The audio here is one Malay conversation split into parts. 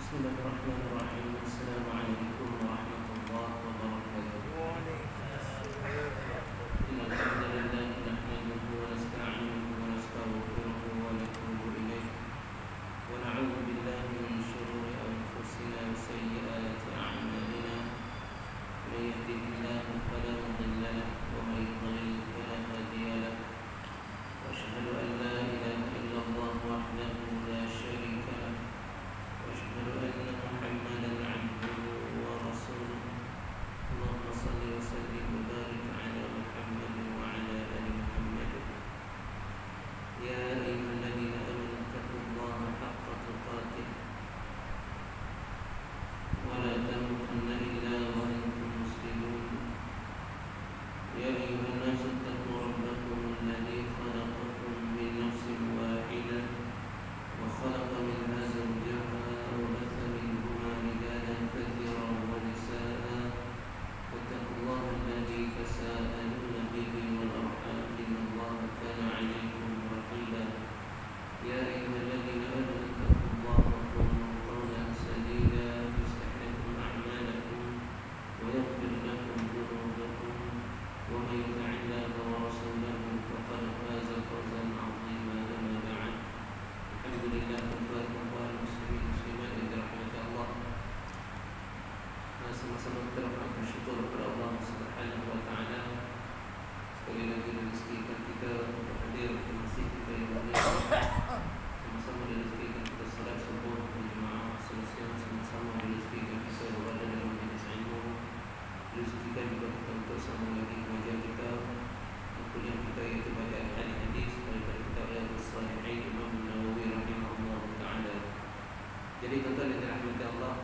Bismillahirrahmanirrahim. Assalamualaikum warahmatullahi wabarakatuh. Innal hamdalillah nahmaduhu wa nasta'inuhu wa nastaghfiruhu wa natubu ilayh wa na'udzu billahi min shururi anfusina wa sayyiati a'malina. Man yahdihillahu fala mudilla lahu wa man yudlil fala hadiya lahu. Wa asyhadu an la ilaha illallah wahdahu la syarika lahu. وأشهد أن محمدا عبده ورسوله اللهم صل وسلم وبارك على محمد وعلى آل محمد يا أيها الذين آمنوا اتقوا الله حق تقاته ولا تموتن إلا وأنتم مسلمون يا أيها الناس اتقوا ربكم الذي خلقكم من نفس واحدة وخلق منها زوجها وبث منهما رجالا كثيرا ونساء واتقوا الله الذي تساءلون به والأرحام إن الله كان عليكم رقيبا يا أيها الذين آمنوا اتقوا الله وقولوا قولا سديدا يصلح لكم أعمالكم ويغفر لكم ذنوبكم ومن يطع الله ورسوله فقد فاز فوزا عظيما أما بعد Alhamdulillah tuan-tuan muslimin muslimat yang dirahmati Allah. Sama-sama kita bersyukur kepada Allah Subhanahu wa taala sekali lagi merezekikan kita untuk hadir di masjid kita yang mulia. Sama-sama direzekikan kita salat subuh berjemaah selesai, sama-sama direzekikan kita berada dalam majlis ilmu. Direzekikan juga kita untuk sama lagi mengajar kita kuliah kita iaitu bacaan hadis daripada kitab Riyadhus Shalihin Imam Nawawi rahimahullah taala. Jadi tuan-tuan yang dirahmati Allah,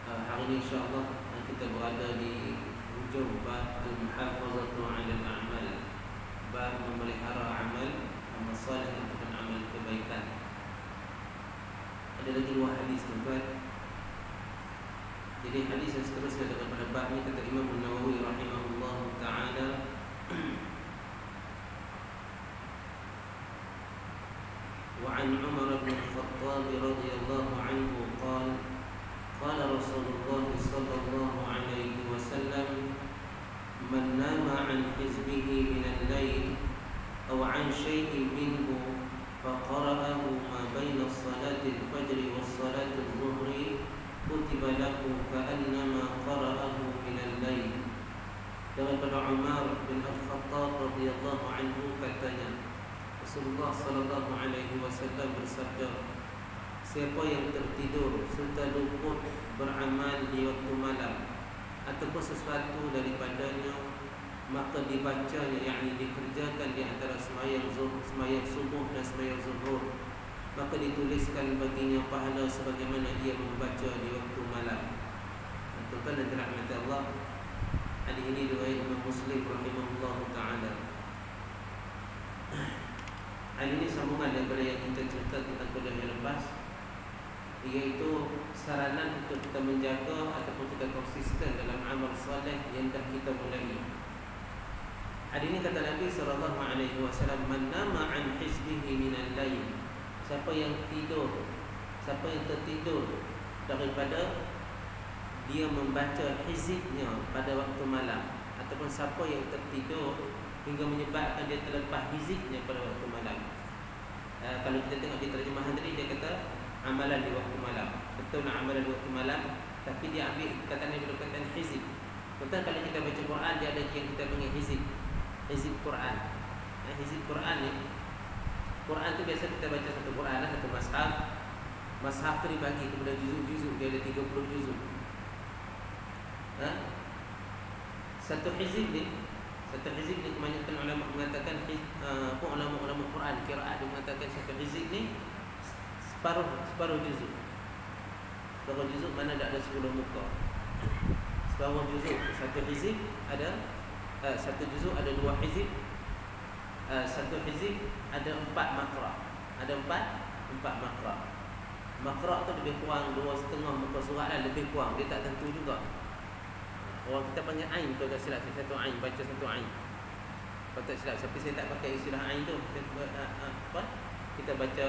hari ini insya-Allah kita berada di hujung bab al-muhafazatu 'ala al-a'mal, bab memelihara amal salih ataupun amal kebaikan. Ada lagi dua hadis tuan-tuan. Jadi hadis yang seterusnya daripada bab ini kata Imam Nawawi rahimahullah taala, وعن عمر بن الخطاب رضي الله عنه قال قال رسول الله صلى الله عليه وسلم من نام عن حزبه من الليل أو عن شيء منه فقرأه ما بين الصلاة الفجر والصلاة الظهر كتب له كأنما قرأه من الليل. Daripada Umar bin Al-Khattab radhiyallahu anhu katanya, Rasulullah sallallahu alaihi wasallam bersabda, siapa yang tertidur serta luput beramal di waktu malam ataupun sesuatu daripadanya, maka dibacanya, yakni dikerjakan di antara sembahyang subuh dan sembahyang zuhur, maka dituliskan baginya pahala sebagaimana dia membaca di waktu malam. Tuan-tuan dan dirahmati Allah, hadis ini riwayat Imam Muslim rahimahullah taala. Hadis ini sambungan daripada yang kita cerita tentang kuliah yang lepas, iaitu saranan untuk kita menjaga ataupun kita konsisten dalam amal soleh yang dah kita mulai. Hadis ini kata Nabi sallallahu alaihi wasallam, man nama an hizbihi minal lail, siapa yang tertidur daripada dia membaca hizibnya pada waktu malam, ataupun siapa yang tertidur hingga menyebabkan dia terlepas hizibnya pada waktu malam. Kalau kita tengok di terjemahan tadi, dia kata amalan di waktu malam. Betul nak amalan di waktu malam, tapi dia ambil perkataan yang berkaitan hizib. Betul, kalau kita baca Quran, dia ada yang kita panggil hizib, hizib Quran. Hizib Quran ni, Quran tu biasa kita baca satu Quran lah, satu mushaf. Mushaf tu dibagi kepada juzuk-juzuk, dia ada 30 juzuk. Satu hizib ni kebanyakan ulama mengatakan, ulama Quran qiraat dia mengatakan satu hizib ni separuh juzuk. Separuh juzuk mana ada 10 muka. Separuh juzuk, satu hizib ada satu juzuk ada 2 hizib. Satu hizib ada 4 makra. Ada 4 makra. Makra tu lebih kurang 2,5 muka surat lah, lebih kurang, dia tak tentu juga. Orang kita panggil ain, kalau tak silap satu ain, baca satu ain. Kalau tak silap, tapi saya tak pakai istilah ain tu. Kita baca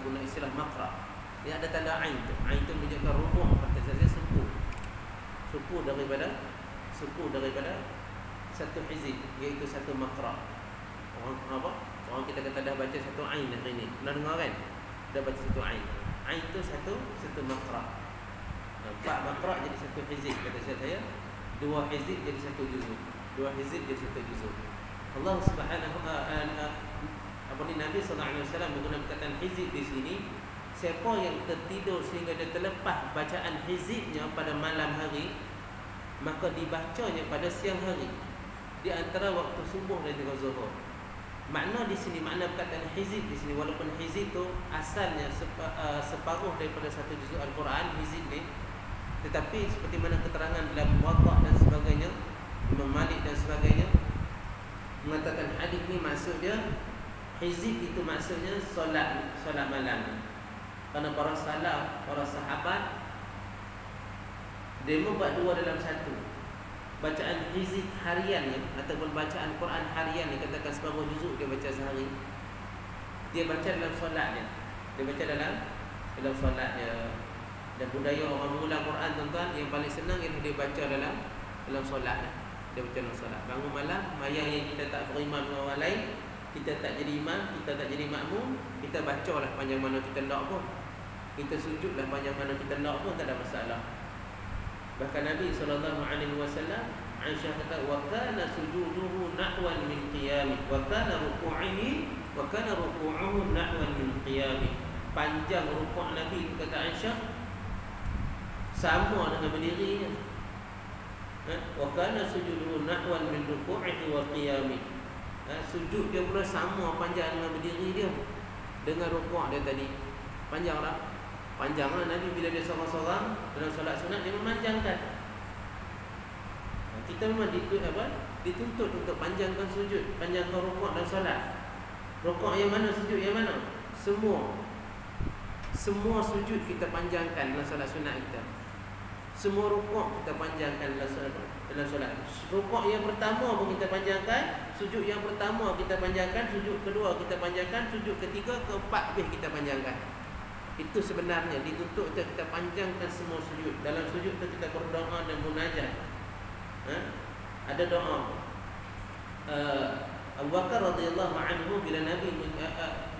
guna istilah makra. Dia ada tanda ain tu. Ain tu menunjukkan rubu', kata saya suku. Suku daripada satu hizib, iaitu satu makra. Orang apa? Orang kita kata dah baca satu ain hari ni. Pernah dengar kan? Dah baca satu ain. Ain tu satu makra. 4 makra jadi satu hizib, kata saya. 2 hizib jadi satu juzuk. 2 hizib jadi satu juzuk. Allah Subhanahu Nabi sallallahu alaihi wasallam menggunakan perkataan hizib di sini. Siapa yang tertidur sehingga dia terlepas bacaan hizibnya pada malam hari, maka dibacanya pada siang hari, di antara waktu subuh dan juga zuhur. Makna di sini, makna perkataan hizib di sini, walaupun hizib tu asalnya separuh daripada satu juzuk Al-Quran, hizib ni, tetapi seperti mana keterangan dalam Muwatta dan sebagainya, Imam Malik dan sebagainya mengatakan hadis ni maksudnya hizib itu maksudnya solat malam. Kerana para salaf, para sahabat, dia membuat 2 dalam 1. Bacaan hizib hariannya ataupun bacaan Quran harian ni, katakan separuh juzuk dia baca sehari, dia baca dalam solatnya. Dia baca dalam solatnya. Dan budaya orang mengulang Quran, tuan-tuan, yang paling senang ialah dia baca dalam solat. Dia baca dalam solat. Bangun malam, mayang yang kita tak berimam dengan orang lain, kita tak jadi imam, kita tak jadi makmum, kita bacalah panjang mana kita nak pun. Kita sujudlah panjang mana kita nak pun, tak ada masalah. Bahkan Nabi SAW, Aisyah kata, wa kana sujuduhu nahwan min qiyami, wa kana ruku'uhu nahwan min qiyami. Panjang rukuk Nabi, kata Aisyah, sama dengan berdirinya. Wa kana sujuduhu nahwan min ruku'ihi wa qiyami. Sujud dia pula sama panjang dengan berdiri dia, dengan rukuk dia tadi. Panjanglah Nabi bila dia seorang-seorang dalam solat sunat, dia memanjangkan. Kita memang dituntut untuk panjangkan sujud, panjangkan rukuk dan solat. Rukuk yang mana, sujud yang mana? Semua sujud kita panjangkan dalam solat sunat kita. Semua rukuk kita panjangkan dalam solat. Rukuk yang pertama pun kita panjangkan, sujud yang pertama kita panjangkan, sujud kedua kita panjangkan, sujud ketiga, keempat habis kita panjangkan. Itu sebenarnya dituntut untuk kita panjangkan semua sujud. Dalam sujud itu kita berdoa dan munajat. Ada doa. Abu Bakar radhiyallahu anhu, bila Nabi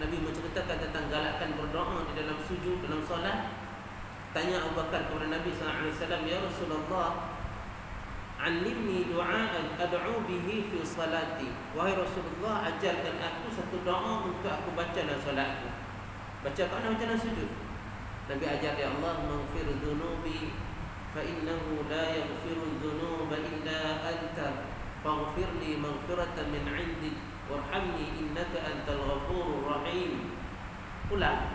menceritakan tentang galakan berdoa di dalam sujud, dalam solat, tanya Abu Bakar kepada Nabi sallallahu alaihi wasallam, ya Rasulullah, "Allimni du'aan ad'u bihi fi salati." Wahai Rasulullah, ajarkan aku satu doa untuk aku baca dalam solatku. Baca kat mana, baca dalam sujud. Nabi ajar dia, Allah maghfir dhunubi fa innahu la yaghfiru dhunuba illa anta faghfirli maghfiratan min 'indik warhamni innaka antal ghafurur rahim. Ulang.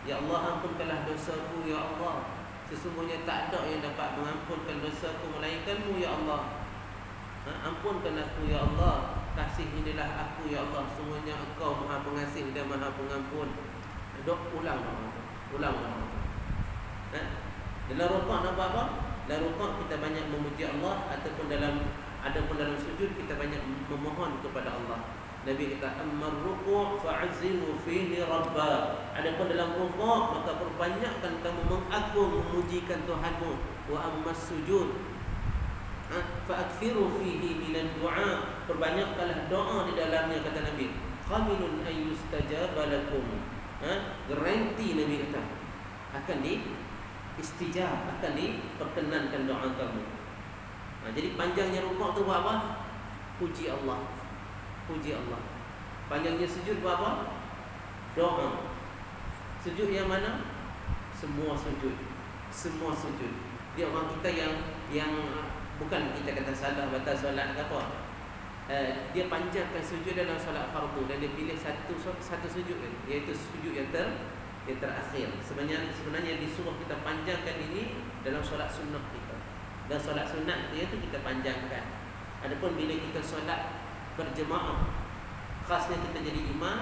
Ya Allah, ampunkanlah dosaku ya Allah. Sesungguhnya tak ada yang dapat mengampunkan dosaku melainkan-Mu ya Allah. Ampunkanlah aku ya Allah. Kasihinilah aku ya Allah. Sesungguhnya Engkau Maha Pengasih dan Maha Pengampun. Ulang. Dalam rukuk nak buat apa? Dalam rukuk kita banyak memuji Allah, ataupun dalam sujud kita banyak memohon kepada Allah. Nabi kata, "Ammar ruku' fa'azzimu fihi rabba." Adapun dalam rukuk, maka perbanyakkan kamu mengagung, memujikan Tuhanmu. Wa ammas sujud fa'akthiru fihi minan du'a. Perbanyakkanlah doa di dalamnya, kata Nabi. Qaminun ayyustajaba lakum. Garanti Nabi kata akan istijab, akan diperkenankan doa kamu. Jadi panjangnya rukuk tu buat apa? Puji Allah. Panjangnya sujud buat apa? Doa. Sujud yang mana? Semua sujud. Dia orang kita yang bukan kita kata salah batal solat ke apa. Dia panjangkan sujud dalam solat fardu, dan dia pilih satu sujud, iaitu sujud yang terakhir. Sebenarnya disuruh kita panjangkan ini dalam solat sunnah kita. Dan solat sunat itu kita panjangkan. Adapun bila kita solat berjemaah, khasnya kita jadi imam,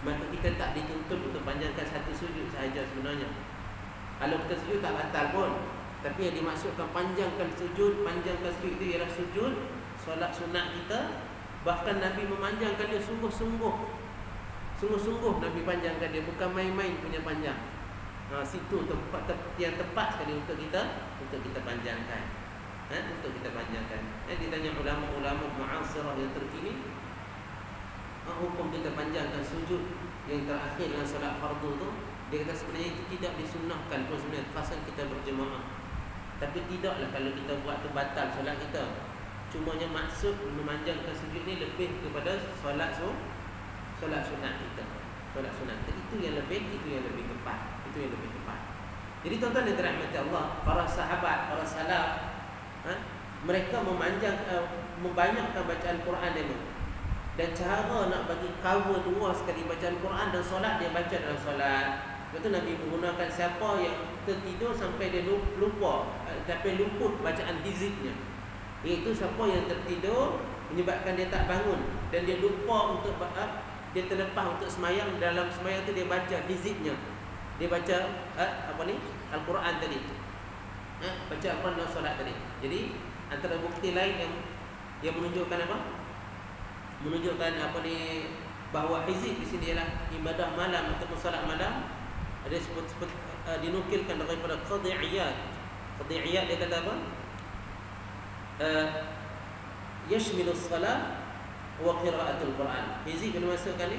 maka kita tak dituntut untuk panjangkan satu sujud sahaja sebenarnya. Kalau kita sujud tak batal pun, tapi yang dimaksudkan panjangkan sujud itu ialah sujud solat sunat kita. Bahkan Nabi memanjangkan dia sungguh-sungguh. Sungguh-sungguh Nabi panjangkan dia, bukan main-main punya panjang. Situ tempat yang tepat sekali untuk kita panjangkan. Untuk kita panjangkan. Ditanya ulama-ulama mu'asirah yang terkini, hukum kita panjangkan sujud yang terakhir dalam solat fardu tu. Dia kata sebenarnya itu tidak disunnahkan pun sebenarnya, pasal kita berjemaah. Tapi tidaklah kalau kita buat tu batal solat kita. Cumanya maksud memanjangkan sujud ni lebih kepada solat sunat kita. Solat sunat itu yang lebih tepat. Itu yang lebih tepat. Jadi tuan-tuan yang dirahmati Allah, para sahabat, para salaf, mereka membanyakkan bacaan Quran dia. Dan cara nak bagi cover luas sekali bacaan Quran dan solat, dia baca dalam solat. Lepas tu Nabi menggunakan siapa yang tertidur sampai dia lupa, sampai luput bacaan hizibnya, iaitu siapa yang tertidur menyebabkan dia tak bangun dan dia lupa untuk dia terlepas untuk semayang. Dalam semayang tu dia baca hizibnya, dia baca Al-Quran tadi, baca Al-Quran dalam solat tadi. Jadi antara bukti lain yang menunjukkan bahawa hizib di sini ialah ibadah malam ataupun solat malam. Ada dinukilkan daripada Qadhi Iyad. Qadhi Iyad dia kata apa? Yashmilu as-salat wa qira'atul Quran. Hizib bila masukkan ni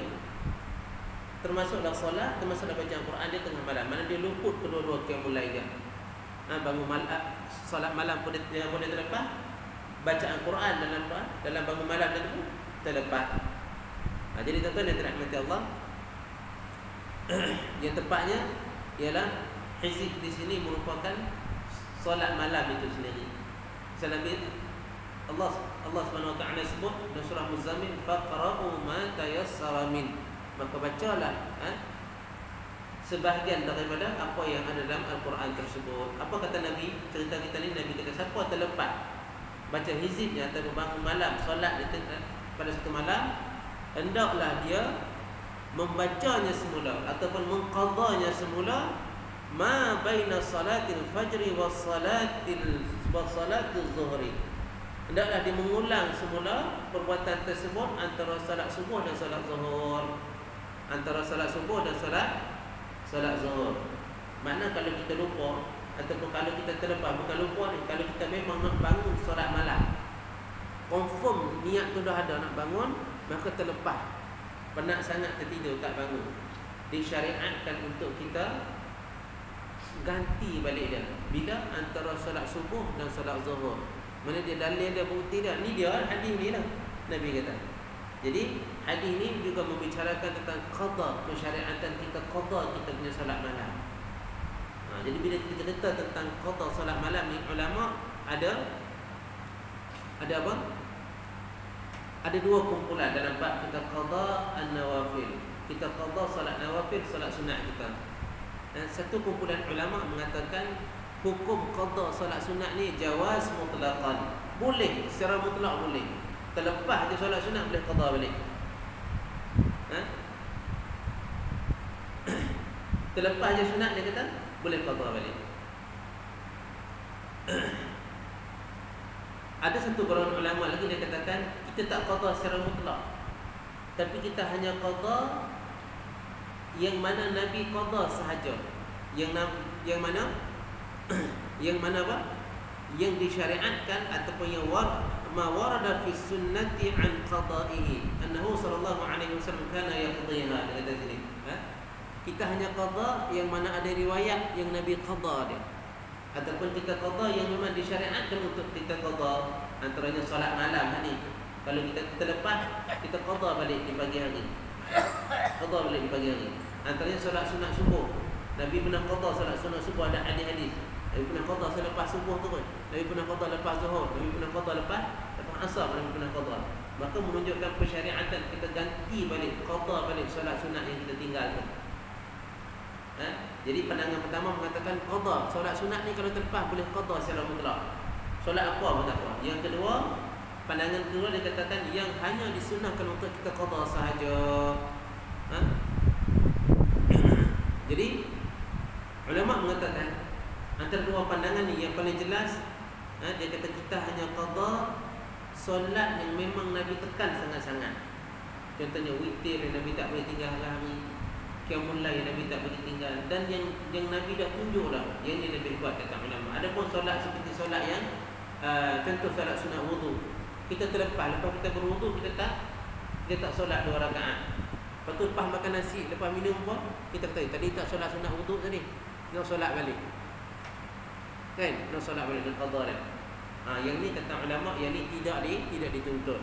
termasuklah solat, termasuklah bacaan Quran dia tengah malam. Mana dia luput kedua-dua qiyamul lail dia. Bangun malam, solat malam pun dia boleh terlepas. Bacaan Quran dalam bangun malam dia tu terlepas. Jadi tuan-tuan yang dirahmati Allah, yang tepatnya ialah hizib di sini merupakan solat malam itu sendiri. Allah Subhanahu wa taala sebut dalam surah Muzammil, faqra'u ma tayassara min, maka bacalah sebahagian daripada apa yang ada dalam Al-Quran tersebut. Apa kata Nabi? Cerita kita ni, Nabi kata siapa terlepas baca hizibnya atau bangun malam solat pada satu malam, hendaklah dia membacanya semula ataupun mengqadanya semula ma baina salatil fajri was salatil zuhri. Hendaklah dia mengulang semula perbuatan tersebut antara salat subuh dan salat zuhur. Antara salat subuh dan salat zuhur. Makna kalau kita lupa ataupun kalau kita terlepas, bukan lupa ni, kalau kita memang nak bangun solat malam, confirm niat tu dah ada nak bangun, maka terlepas, penat sangat tertidur tak bangun, disyariatkan untuk kita ganti balik dia bila antara solat subuh dan solat zuhur. Mana dia dalil dia, bukti dia, ni dia hadis ni lah Nabi kata. Jadi hadis ni juga membicarakan tentang qada, pensyariatan kita qada kita punya solat malam. Jadi bila kita cerita tentang qada solat malam ni, ulama ada apa? Ada dua kumpulan dalam bab kita qada an-nawafil. Kita qada solat nawafil, solat sunat kita. Dan satu kumpulan ulama mengatakan hukum qada solat sunat ni jawaz mutlaqan. Boleh, secara mutlak boleh. Terlepas je solat sunat boleh qada balik. Terlepas je sunat dia kata boleh qada balik. Ada satu golongan ulama lagi dia katakan kita tak qada secara mutlak, tapi kita hanya qada yang mana Nabi qada sahaja. Yang mana yang mana apa? Yang disyariatkan ataupun yang ma warada fi sunnati an qada'ihi annahu sallallahu alaihi wasallam kana yaqdiha. Kata sini, kita hanya qada yang mana ada riwayat yang Nabi qada dia, ataupun kita qada yang memang disyariatkan untuk kita qada. Antaranya solat malam ni, kalau kita terlepas, kita qada balik di pagi hari. Qada balik di pagi hari. Antaranya solat sunat subuh, Nabi pernah qada solat sunat subuh, ada hadis-hadis. Nabi pernah qada selepas subuh tu pun. Nabi pernah qada lepas zuhur, Nabi pernah qada lepas asar, Nabi pernah qada. Maka menunjukkan pensyariatan kita ganti balik, qada balik solat sunat yang kita tinggalkan. Jadi pandangan pertama mengatakan qada solat sunat ni kalau terlepas boleh qada secara mutlak. Solat apa pun tak apa. Yang kedua, pandangan kedua dia katakan yang hanya disunahkan untuk kita qada sahaja. Jadi ulama mengatakan antara dua pandangan ni yang paling jelas, dia kata kita hanya qada solat yang memang Nabi tekan sangat-sangat. Contohnya witir yang Nabi tak boleh tinggal hari-hari, Qiyamul Lail yang Nabi tak boleh tinggal, dan yang Nabi dah tunjuk dah yang ini lebih kuat kata ulama. Adapun solat seperti solat yang contoh solat sunat wudu, kita terlepas, lepas kita berwudu kita tak solat 2 rakaat. Lepas tu lepas makan nasi, lepas minum pun kita kata tadi tak solat sunat wudu tadi, nak solat balik. Kan? Nak solat balik dengan qada dah. Yang ni kata ulama, yang ni tidak dituntut.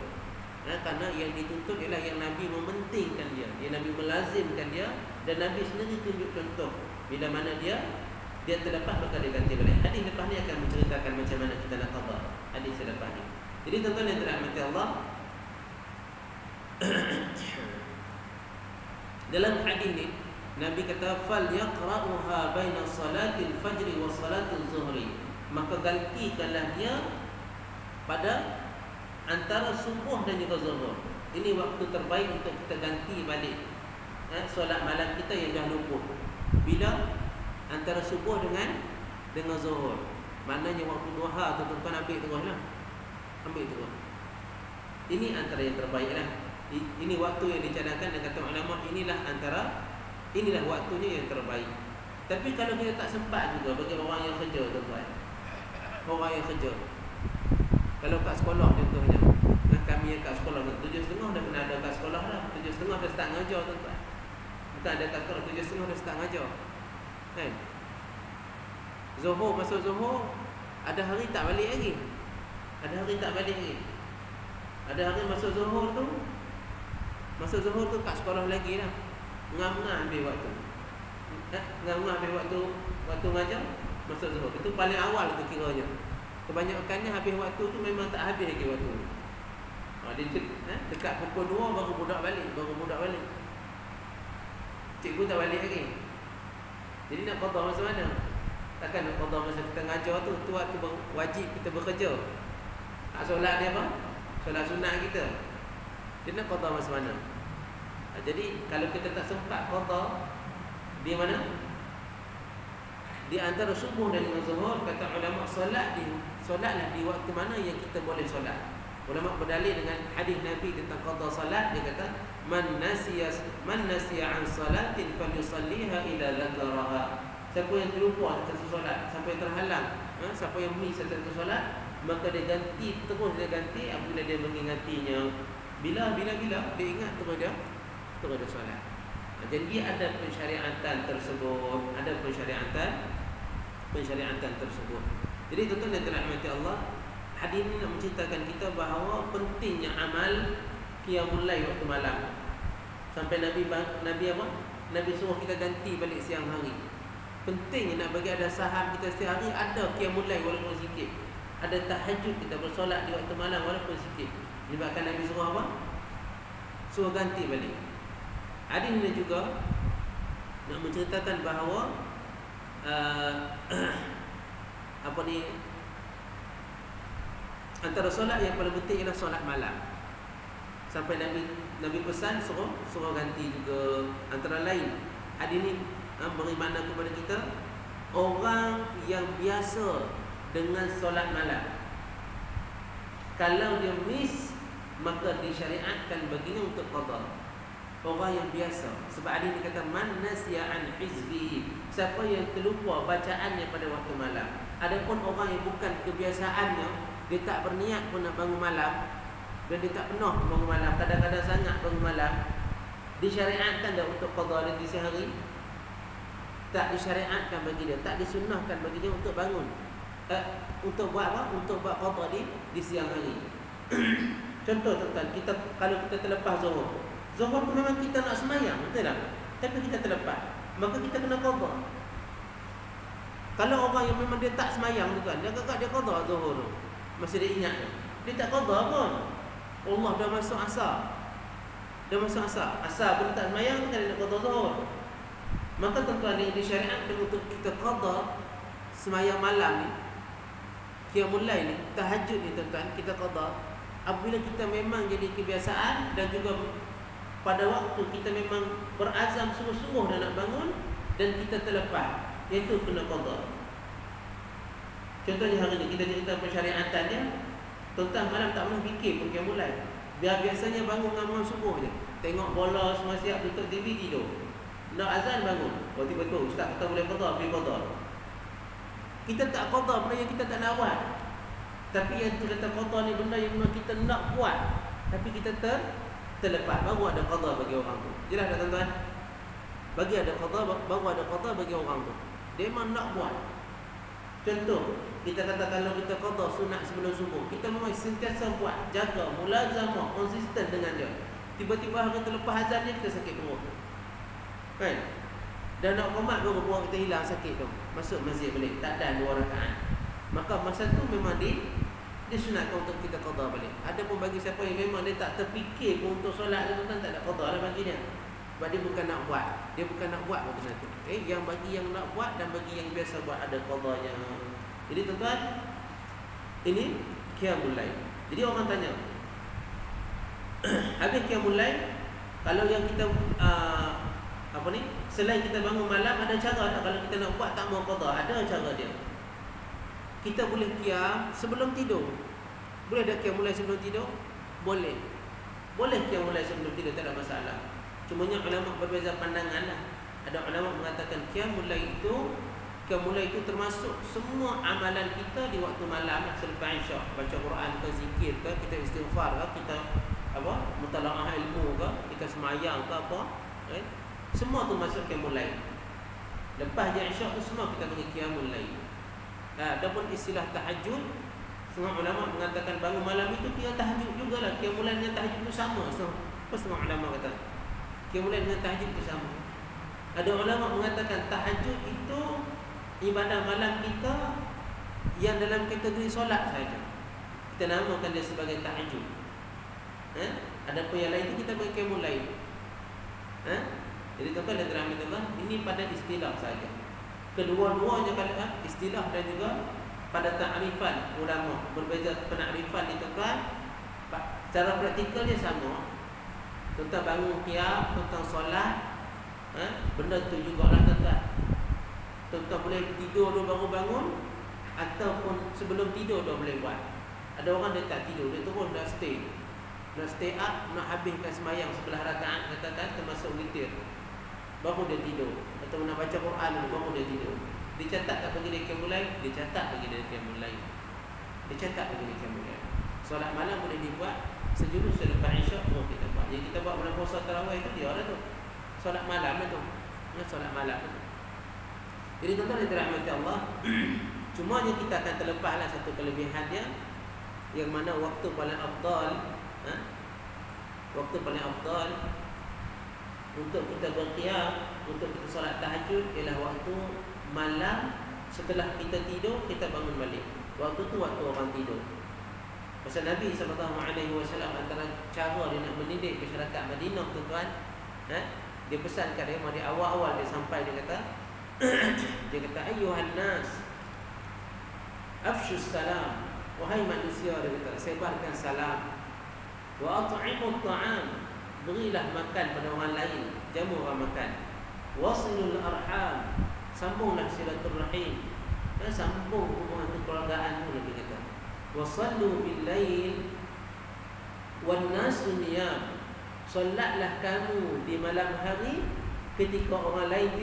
Kerana yang dituntut ialah yang Nabi mementingkan dia, yang Nabi melazimkan dia, dan Nabi sendiri tunjuk contoh bila mana dia terlepas maka dia ganti balik. Hadis lepas ni akan menceritakan macam mana kita nak qada. Hadis selepas ni. Jadi tuan-tuan yang dirahmati Allah, dalam hadis ni Nabi kata fal yaqra'uha baina salatil fajri wa salatil zuhri, maka gantikanlah dia pada antara subuh dan juga zuhur. Ini waktu terbaik untuk kita ganti balik solat malam kita yang dah luput. Bila? Antara subuh dengan zuhur. Maknanya waktu duha tu tuan-tuan ambil teruslah. Ambil terus. Ini antara yang terbaik lah. Ini waktu yang dicadangkan dan kata ulama, inilah waktunya yang terbaik. Tapi kalau kita tak sempat juga bagi orang yang kerja tuan-tuan. Orang yang kerja. Kalau kat sekolah contohnya, kami yang kat sekolah 7.30 dah kena ada kat sekolah dah. 7.30 dah start ngajar tuan-tuan. Bukan ada kat sekolah 7.30 dah start ngajar. Kan? Zuhur, masuk zuhur, ada hari tak balik lagi. Ada hari tak balik lagi. Ada hari masuk zuhur tu kat sekolah lagi lah. Ngam-ngam habis waktu. Ngam-ngam habis waktu ngajar, masuk zuhur. Itu paling awal tu kiranya. Kebanyakannya habis waktu tu memang tak habis lagi waktu. Dia dekat pukul 2 baru budak balik. Cikgu tak balik lagi. Jadi nak qada masa mana? Takkan nak qada masa kita ngajar tu waktu wajib kita bekerja. Solat dia apa? Solat sunat kita. Dia nak qada masa mana? Jadi kalau kita tak sempat qada di mana? Di antara subuh dan zuhur, kata ulama, solatlah di waktu mana yang kita boleh solat. Ulama berdalil dengan hadis Nabi tentang qada solat. Dia kata man nasiya an salatin falyusalliha ila dzakaraha. Siapa yang terlupa satu solat sampai terhalang, siapa yang miss satu solat, maka dia ganti apabila dia mengingatinya. Bila dia ingat terus dia solat. Jadi ada pensyariatan tersebut. Jadi tuan-tuan yang dirahmati Allah, hadis ini nak menceritakan kita bahawa pentingnya amal qiyamul lail waktu malam. Sampai Nabi apa? Nabi suruh kita ganti balik siang hari. Pentingnya nak bagi ada saham kita setiap hari ada qiyamul lail walaupun sikit. Ada tahajud, kita bersolat di waktu malam walaupun sikit. Menyebabkan Nabi suruh apa? Suruh ganti balik. Hadis ini juga nak menceritakan bahawa antara solat yang paling penting ialah solat malam. Sampai Nabi pesan suruh ganti juga. Antara lain hadis ini beri makna kepada kita, orang yang biasa dengan solat malam, kalau dia miss, maka disyariatkan baginya untuk qada. Orang yang biasa. Sebab ada yang kata man nasiya an hizbi, siapa yang terlupa bacaannya pada waktu malam. Adapun orang yang bukan kebiasaannya, dia tak berniat pun nak bangun malam, dan dia tak penuh bangun malam, kadang-kadang sangat bangun malam, disyariatkan dah untuk qada di siang hari? Tak disyariatkan bagi dia, tak disunnahkan bagi dia untuk bangun, untuk buat apa? Untuk buat qada di siang hari. Contoh tuan-tuan, kalau kita terlepas zuhur tu memang kita nak semayang, betul tak? Tapi kita terlepas, maka kita kena qada. Kalau orang yang memang dia tak semayang tu kan, dia kakak dia qada zuhur tu, masih dia ingat dia tak qada pun. Allah dah masuk asar. Asar pun tak semayang, kan dia nak qada zuhur. Maka tuan-tuan ni disyariatkan untuk kita qada semayang malam ni, qiyamul lail ni, tahajud ni tuan-tuan, kita qada apabila kita memang jadi kebiasaan, dan juga pada waktu kita memang berazam sungguh-sungguh dah nak bangun dan kita terlepas, iaitu kena qada. Contohnya hari ni kita cerita pensyariatannya, tuan-tuan malam tak pernah fikir pun qiyamul lail. Biasanya bangun dengan subuh je. Tengok bola semua siap, tutup TV, tidur. Nak azan bangun. Oh, tiba-tiba ustaz kata boleh qada, pergi qada. Kita tak qada benda yang kita tak nak buat. Tapi yang kita kata qada ni benda yang memang kita nak buat, tapi kita terlepas. Baru ada qada bagi orang tu. Jelas tak tuan-tuan? Bagi ada qada, baru ada qada bagi orang tu. Dia memang nak buat. Contoh, kita kata kalau kita qada sunat sebelum subuh, kita memang sentiasa buat, jaga, mulazamah, konsisten dengan dia. Tiba-tiba hari terlepas azan ni kita sakit perut. Kan? Dan nak qomat baru perut kita hilang sakit tu. Masuk masjid balik, tak ada 2 rakaat. Maka masa tu memang disunatkan untuk kita qada balik. Ada pun bagi siapa yang memang dia tak terfikir pun untuk solat tu, kan tak ada qada lah bagi dia. Sebab dia bukan nak buat. Dia bukan nak buat benda tu. Yang bagi yang nak buat dan bagi yang biasa buat ada qadanya. Jadi tuan-tuan, ini qiyamul lail. Jadi orang tanya, habis qiyamul lail, kalau yang kita selain kita bangun malam, ada cara tak kalau kita nak buat tak mau qada? Ada cara dia. Kita boleh qiyam sebelum tidur. Boleh ada qiyamul lail sebelum tidur? Boleh. Boleh qiyamul lail sebelum tidur, tak ada masalah. Cumanya ulama berbeza pandangan lah. Ada ulama mengatakan qiyamul lail itu termasuk semua amalan kita di waktu malam selepas isyak. Baca Quran ke, zikir ke, kita istighfar ke, kita mutalaah ilmu ke, kita semayang ke apa, semua tu masuk qiyamul lail. Lepas je isyak tu semua kita panggil qiyamul lail. Adapun istilah tahajud, setengah ulama mengatakan bangun malam itu qiyam tahajud jugalah. Qiyamul lail dengan tahajud itu sama. Setengah ulama kata qiyamul lail dengan tahajud itu sama. Ada ulama mengatakan tahajud itu ibadah malam kita yang dalam kategori solat saja. Kita namakan dia sebagai tahajud. Adapun yang lain itu kita panggil qiyamul lail. Jadi tuan-tuan dan rahmatullah, ini pada istilah saja. Kedua-duanya kalau istilah dan juga pada ta'rifan ulama berbeza. Penakrifan itu kan cara praktikal dia sama. Tuan-tuan bangun qiyam, tuan-tuan solat, benda tu juga lah tuan-tuan. Tuan-tuan boleh tidur dulu baru bangun, ataupun sebelum tidur dah boleh buat. Ada orang dia tak tidur, dia terus nak stay up, nak habiskan semayang 11 rakaat katakan termasuk witir, baru dia tidur. Atau nak baca Quran dulu, baru dia tidur. Dia catat tak bagi dia qiyamul lail? Dia catat bagi dia qiyamul lail. Dia catat bagi dia qiyamul lail. Solat malam boleh dibuat sejurus selepas isyak pun kita buat. Yang kita buat bulan puasa tarawih itu dia lah tu. Solat malam lah tu. Solat malam tu. Jadi tuan-tuan yang dirahmati Allah, cumanya kita akan terlepaslah satu kelebihan dia, yang mana waktu paling afdal, waktu paling afdal untuk kita berqiyam, untuk kita solat tahajud ialah waktu malam setelah kita tidur, kita bangun balik. Waktu tu waktu orang tidur. Pasal Nabi SAW antara cara dia nak mendidik masyarakat Madinah tuan-tuan, dia pesankan dia di awal-awal dia sampai, dia kata dia kata ayyuhan nas afshus salam, wahai manusia, dia kata sebarkan salam, wa at'imut ta'am, berilah makan pada orang lain, jamu orang makan, wasilul arham, sambunglah silaturahim, sambung hubungan kekeluargaan tu, dia kata wasallu bil lail wan nasu niyam, solatlah kamu di malam hari ketika orang lain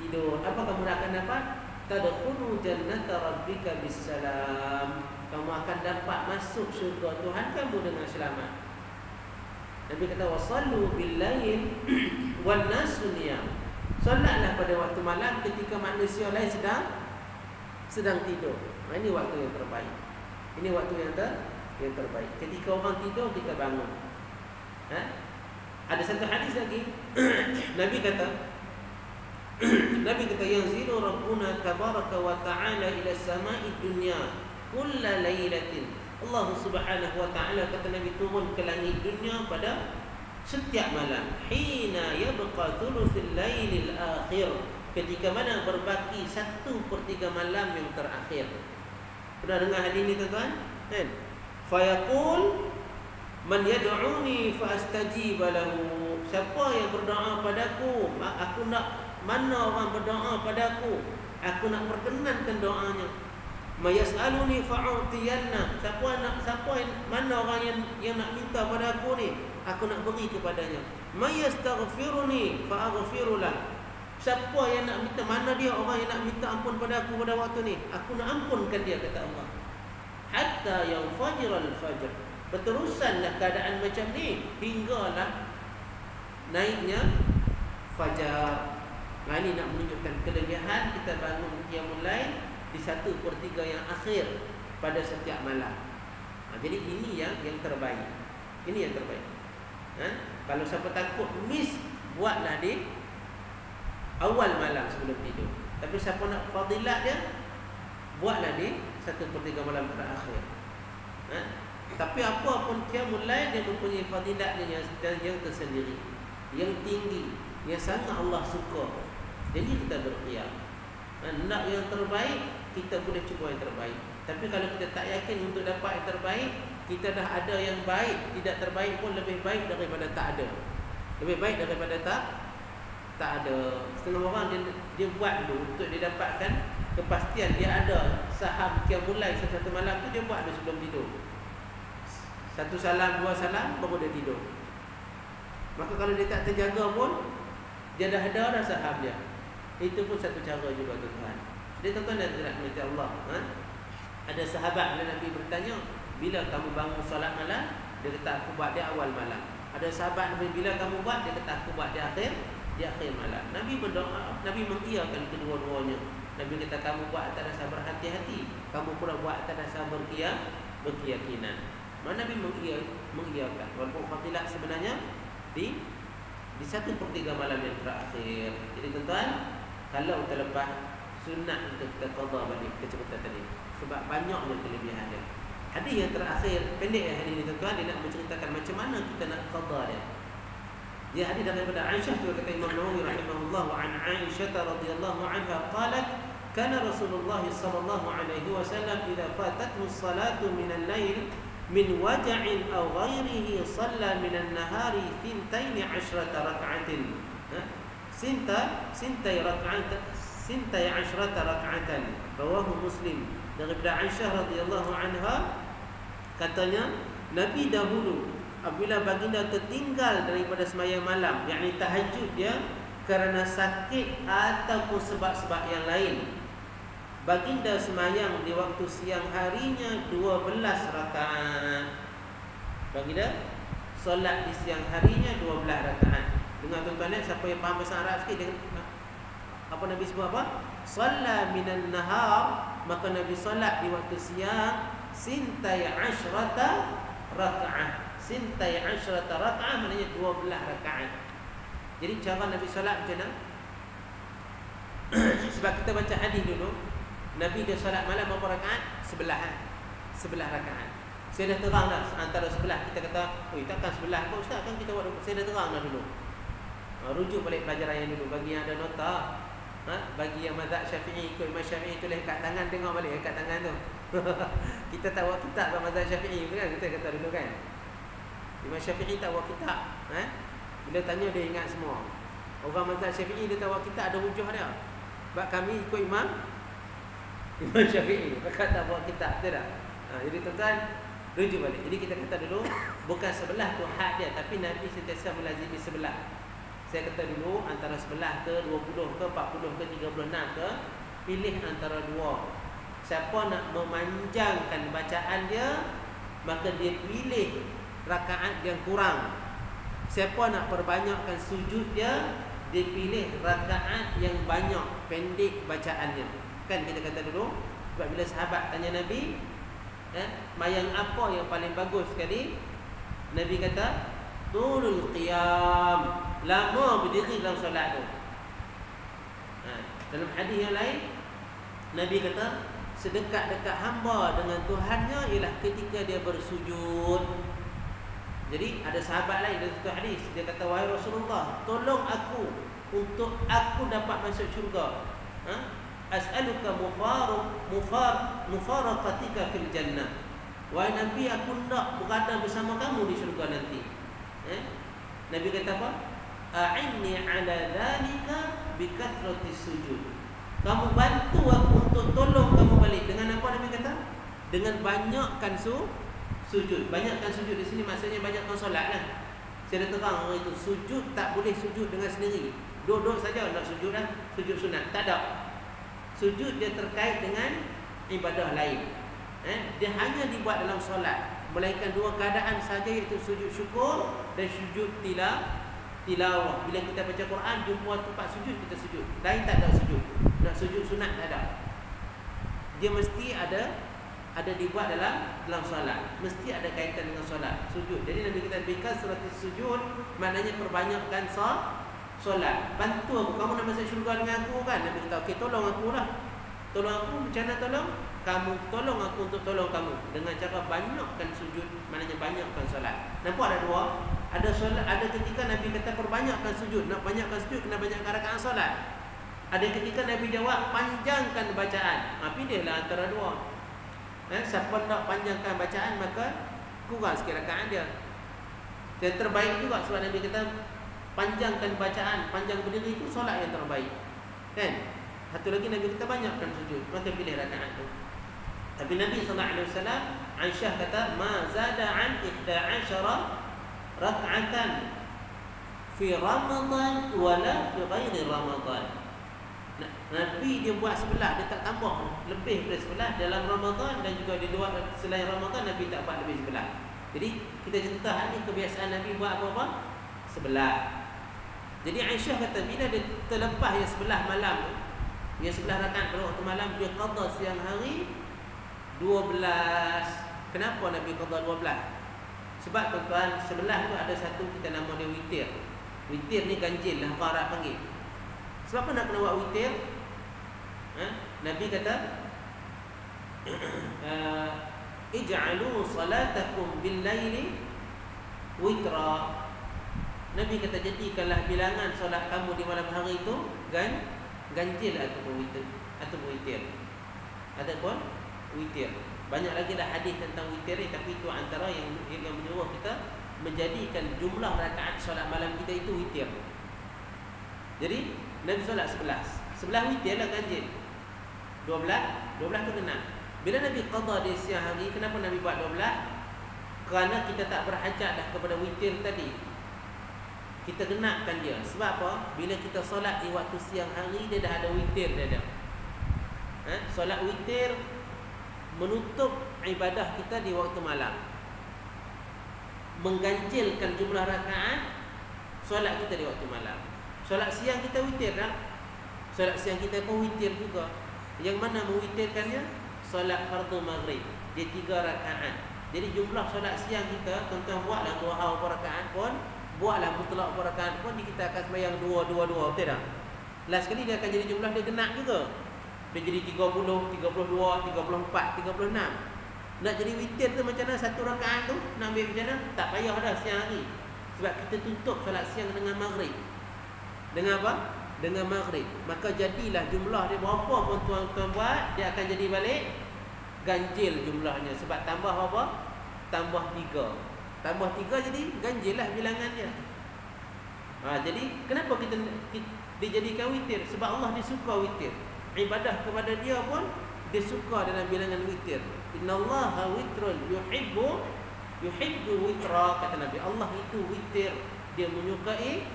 tidur. Apa kamu akan dapat? Tadkhulu jannata rabbika bisalam, kamu akan dapat masuk syurga Tuhan kamu dengan selamat. Nabi kata wasallu bil lail wan nasu niyam, solatlah pada waktu malam ketika manusia lain sedang tidur. Ini waktu yang terbaik. Ini waktu yang terbaik. Ketika orang tidur kita bangun. Ada satu hadis lagi Nabi kata yanzilu rabbuna tabaraka wa ta'ala ila samai dunya kulla lailatin. Allah Subhanahu wa ta'ala kata Nabi turun ke langit dunia pada setiap malam. Hina yabqa thuluthul lailil akhir, ketika mana berbaki 1/3 malam yang terakhir. Pernah dengar hadis ni tuan-tuan? Kan? Fa yaqul man yad'uni fa astajib lahu. Siapa yang berdoa padaku, aku nak, mana orang berdoa padaku, aku nak perkenankan doanya. Mayas'aluni fa'utiyanna. Mana orang yang nak minta pada aku ni, aku nak beri kepadanya. Mayastaghfiruni fa'aghfirulah. Siapa yang nak minta, mana dia orang yang nak minta ampun pada aku pada waktu ni, aku nak ampunkan dia, kata Allah. Hatta yanfajiral fajr. Berterusanlah keadaan macam ni hinggalah naiknya fajar. Ini nak menunjukkan kelebihan kita bangun qiyamul lail di 1/3 yang akhir pada setiap malam. Jadi ini yang terbaik. Ini yang terbaik. Kalau siapa takut miss, buatlah di awal malam sebelum tidur. Tapi siapa nak fadilat dia, buatlah di 1/3 malam terakhir. Tapi apa pun qiyamul lail, dia mempunyai fadilat yang tersendiri, yang tinggi, yang sangat Allah suka. Jadi kita berqiyam. Nak yang terbaik, kita boleh cuba yang terbaik. Tapi kalau kita tak yakin untuk dapat yang terbaik, kita dah ada yang baik, tidak terbaik pun lebih baik daripada tak ada. Lebih baik daripada tak ada. Setengah orang dia buat dulu untuk dia dapatkan kepastian dia ada saham qiyamul lail satu malam tu, dia buat dulu sebelum tidur. 1 salam, 2 salam baru dia tidur. Maka kalau dia tak terjaga pun, dia dah ada saham dia. Itu pun satu cara juga tuan-tuan. Dia tuan-tuan dan rahmat Allah. Ada sahabat bila Nabi bertanya, bila kamu bangun solat malam? Dia kata aku buat di awal malam. Ada sahabat Nabi, bila kamu buat? Dia kata aku buat di akhir malam. Nabi berdoa, Nabi mengiyakan kedua-duanya. Nabi kata kamu buat atas dasar berhati-hati, kamu pula buat atas dasar berkeyakinan. Mana Nabi mengiyakan. Walaupun fadilah sebenarnya di 1/3 malam yang terakhir. Jadi tuan-tuan, kalau terlepas sunat untuk kita qada balik kecepatan tadi, sebab banyaknya kelebihan dia. Hadis yang terakhir, pendek hadis ini tuan-tuan, dia nak menceritakan macam mana kita nak qada dia. Dia hadis daripada Aisyah, juga kata Imam Nawawi rahimahullah, wa an Aisyah radhiyallahu anha qalat, kana Rasulullah sallallahu alaihi wasallam idza fatathu as-salatu min al-lail min waja'in aw ghairihi shalla min an-nahari 12 rak'atin. Sintai rak'atan. Rawahu Muslim. Daripada Aisyah radhiyallahu anha, katanya Nabi dahulu apabila baginda tertinggal daripada sembahyang malam, yakni tahajud dia, kerana sakit ataupun sebab-sebab yang lain, baginda sembahyang di waktu siang harinya 12 rakaat. Baginda solat di siang harinya 12 rakaat. Dengar tuan-tuan, siapa yang faham bahasa Arab sikit, apa Nabi sebut apa? Shalla minan nahar, maka Nabi solat di waktu siang sintai asyrata raka'ah. Sintai asyrata raka'ah maknanya 12 rakaat. Jadi cara Nabi solat macam mana? Sebab kita baca hadis dulu, Nabi dia solat malam berapa rakaat? 11 rakaat. Saya dah terang dah antara sebelah. Kita kata, oi takkan sebelah kau ustaz, kan kita buat. Saya dah terang dah dulu. Rujuk balik pelajaran yang dulu. Bagi yang ada nota, bagi yang mazhab Syafi'i, ikut Imam Syafi'i, tulis kat tangan, tengok balik kat tangan tu. Kita tak buat kitab kat mazhab Syafi'i kan, kita kata dulu kan. Imam Syafi'i tak buat kitab. Bila tanya dia ingat semua. Orang mazhab Syafi'i dia tak buat kitab, ada hujah dia. Sebab kami ikut Imam Syafi'i, maka tak buat kitab, betul tak? Jadi tuan-tuan, rujuk balik. Jadi kita kata dulu, bukan sebelah tu had dia, tapi Nabi sentiasa melazimi sebelah. Saya kata dulu, antara sebelah ke, 20 ke, 40 ke, 36 ke, pilih antara dua. Siapa nak memanjangkan bacaan dia, maka dia pilih rakaat yang kurang. Siapa nak perbanyakkan sujud dia, dia pilih rakaat yang banyak, pendek bacaannya. Kan kita kata dulu, sebab bila sahabat tanya Nabi, mayang apa yang paling bagus sekali? Nabi kata, tulul qiyam, lama berdiri dalam solat tu. Dalam hadis yang lain, Nabi kata, sedekat-dekat hamba dengan Tuhannya ialah ketika dia bersujud. Jadi ada sahabat lain dalam satu hadis, dia kata, wahai Rasulullah, tolong aku untuk aku dapat masuk syurga. As'aluka mufaraqatika fil jannah. Wahai Nabi, aku nak berada bersama kamu di syurga nanti. Nabi kata apa? A'inni ala dhalika bi kathrati sujud. Kamu bantu aku untuk tolong kamu balik. Dengan apa Nabi kata? Dengan banyakkan sujud. Banyakkan sujud di sini maksudnya banyakkan solat lah. Saya dah terang orang itu, sujud tak boleh sujud dengan sendiri. Duduk saja nak sujud lah, sujud sunat. Tak ada. Sujud dia terkait dengan ibadah lain. Dia hanya dibuat dalam solat, melainkan dua keadaan saja, iaitu sujud syukur dan sujud tilawah. Bila kita baca Quran, jumpa tempat sujud, kita sujud. Lain tak ada sujud. Nak sujud sunat tak ada. Dia mesti ada dibuat dalam solat. Mesti ada kaitan dengan solat, sujud. Jadi Nabi kita berikan surat sujud, maknanya perbanyakkan solat. Bantu aku, kamu nak masuk syurga dengan aku kan? Nabi kata, okey, tolong aku lah. Tolong aku, macam mana tolong? Kamu tolong aku untuk tolong kamu dengan cara banyakkan sujud, maknanya banyakkan solat. Nampak ada dua? Ada solat, ada ketika Nabi kata perbanyakkan sujud. Nak banyakkan sujud, kena banyakkan rakaat solat. Ada ketika Nabi jawab panjangkan bacaan. Pilihlah antara dua. Siapa nak panjangkan bacaan, maka kurang sikit rakaat dia. Yang terbaik juga sebab Nabi kata panjangkan bacaan, panjang berdiri itu solat yang terbaik. Kan? Satu lagi Nabi kata banyakkan sujud, maka pilih rakaat tu. Tapi Nabi SAW, Aisyah kata, ma zada an 11 rak'atan fi Ramadan wala fi ghairi Ramadan. Nabi dia buat sebelah, dia tak tambah lebih daripada sebelah dalam Ramadan, dan juga di luar selain Ramadan Nabi tak buat lebih sebelah. Jadi kita cerita hari ni kebiasaan Nabi buat apa-apa? Sebelah. Jadi Aisyah kata bila dia terlepas yang sebelah malam tu, yang sebelah rakaat pada waktu malam, dia qada siang hari 12. Kenapa Nabi qada 12? Sebab tuan-tuan, sebelah tu ada satu kita nama dia witir. Witir ni ganjil lah orang Arab panggil. Sebab apa nak kena buat witir? Nabi kata ij'alu salatakum bil-laili witra. Nabi kata jadikanlah bilangan solat kamu di malam hari itu ganjil ataupun witir. Ataupun witir. Banyak lagi dah hadis tentang witir ni, tapi itu antara yang menyuruh kita menjadikan jumlah rakaat solat malam kita itu witir. Jadi Nabi solat 11 witir lah ganjil. 12 tu genap. Bila Nabi qada di siang hari, kenapa Nabi buat 12? Kerana kita tak berhajat dah kepada witir tadi. Kita genapkan dia. Sebab apa? Bila kita solat di waktu siang hari, dia dah ada witir dia dah. Solat witir menutup ibadah kita di waktu malam, mengganjilkan jumlah rakaat solat kita di waktu malam. Solat siang kita witir dah. Solat siang kita pun witir juga. Yang mana mewitirkannya? Solat fardu maghrib. Dia 3 rakaat. Jadi jumlah solat siang kita, tuan-tuan buatlah duha berapa rakaat pun, buatlah mutlak berapa rakaat pun, kita akan sembahyang 2, betul tak? Last kali dia akan jadi jumlah dia genap juga. Dia jadi 30, 32, 34, 36. Nak jadi witir tu macam mana? Satu rakaat tu nak ambil macam mana? Tak payah dah siang hari. Sebab kita tutup solat siang dengan maghrib. Dengan apa? Dengan maghrib. Maka jadilah jumlah dia berapa pun tuan-tuan buat, dia akan jadi balik ganjil jumlahnya. Sebab tambah apa? Tambah 3. Tambah 3 jadi ganjil lah bilangan dia. Jadi kenapa kita dijadikan witir? Sebab Allah dia suka witir. Ibadah kepada dia pun dia suka dalam bilangan witir. Innallaha witrun yuhibbu witra, kata Nabi. Allah itu witir, dia menyukai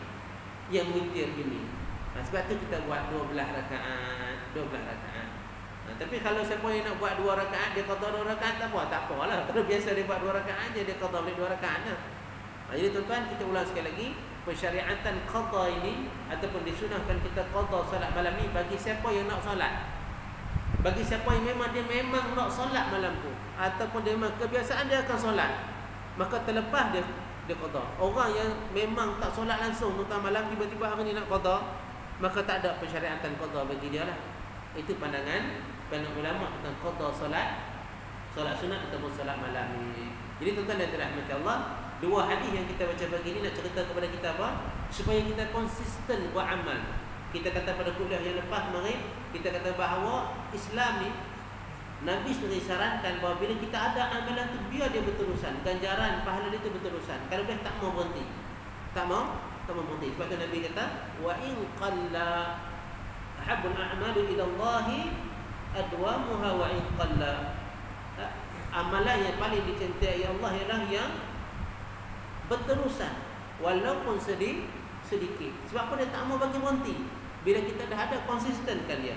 yang witir ini. Sebab tu kita buat 12 rakaat. Tapi kalau siapa yang nak buat 2 rakaat, dia qada 2 rakaat tak apalah. Kalau biasa dia buat 2 rakaat je, dia qada balik 2 rakaat lah. Jadi tuan-tuan, kita ulang sekali lagi, pensyariatan qada ini ataupun disunahkan kita qada solat malam ni bagi siapa yang nak solat. Bagi siapa yang memang nak solat malam tu, ataupun dia memang kebiasaan dia akan solat, maka terlepas dia qada. Orang yang memang tak solat langsung tentang malam, tiba-tiba hari ni nak qada, maka tak ada pensyariatan qada bagi dia lah. Itu pandangan ulama tentang qada solat sunat ataupun solat malam ni. Jadi tuan-tuan dan dirahmati Allah, 2 hadis yang kita baca pagi ni nak cerita kepada kita apa? Supaya kita konsisten buat amal. Kita kata pada kuliah yang lepas kemarin, kita kata bahawa Islam ni, Nabi sendiri sarankan bahawa bila kita ada amalan tu, biar dia berterusan, ganjaran pahala dia tu berterusan. Kalau dia tak mau berhenti, tak mau berhenti. Sebab tu Nabi kata wa in qalla, Ahabbul a'malu ila Allah adwamuha wa in qalla. Amalan yang paling dicintai Allah ialah yang berterusan walaupun sedikit. Sebab apa dia tak mau bagi berhenti? Bila kita dah ada konsisten kan dia.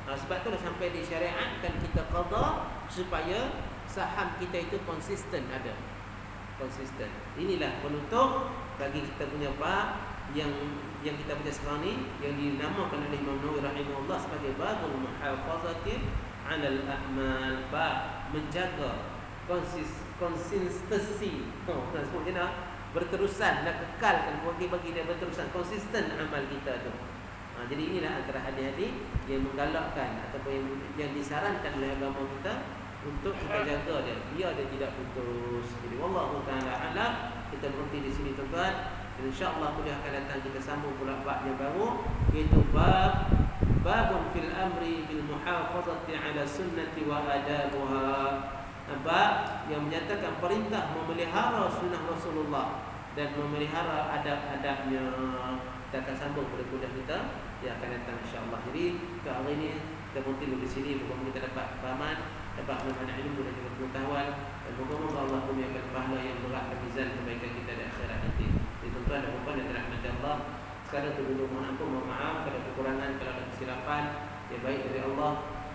Sebab tu dah sampai di syariatkan kita qada supaya saham kita itu konsisten ada. Konsisten. Inilah penutup bagi kita punya bab yang kita baca sekarang ni, yang dinamakan oleh Imam Nawawi rahimahullah sebagai babul muhafazati 'alal a'mal, bab menjaga konsistensi. Kita sebut berterusan dan kekalkan bagi dia berterusan konsisten amal kita tu. Jadi inilah antara hadis-hadis yang menggalakkan ataupun yang disarankan oleh agama kita untuk kita jaga dia biar dia tidak putus. Jadi wallahu taala alam, kita berhenti di sini tuan-tuan. InsyaAllah kuliah akan datang kita sambung pula bab yang baru, iaitu babun fil amri bil muhafazati ala sunnati wa adabuha. Bab yang menyatakan perintah memelihara sunnah Rasulullah dan memelihara adab-adabnya. Kita akan sambung pada kuliah kita yang akan datang insyaAllah. Jadi untuk hari ini kita berhenti di sini. Moga kita dapat fahaman, dapat mengenai ilmu dan juga pengetahuan, dan moga-moga Allah kurniakan pahala yang berat dan mizan kebaikan kita di akhirat nanti. Tuan-tuan dan puan yang dirahmati Allah, sekadar itu dulu mohon ampun, mohon maaf kalau kekurangan, kalau ada kesilapan, yang baik dari Allah,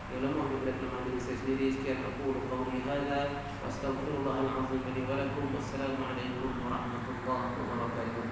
yang lemah daripada kelemahan diri saya sendiri. Sekian aku qauli hadza wa astaghfirullahal azim li wa lakum. Wassalamualaikum warahmatullahi wabarakatuh.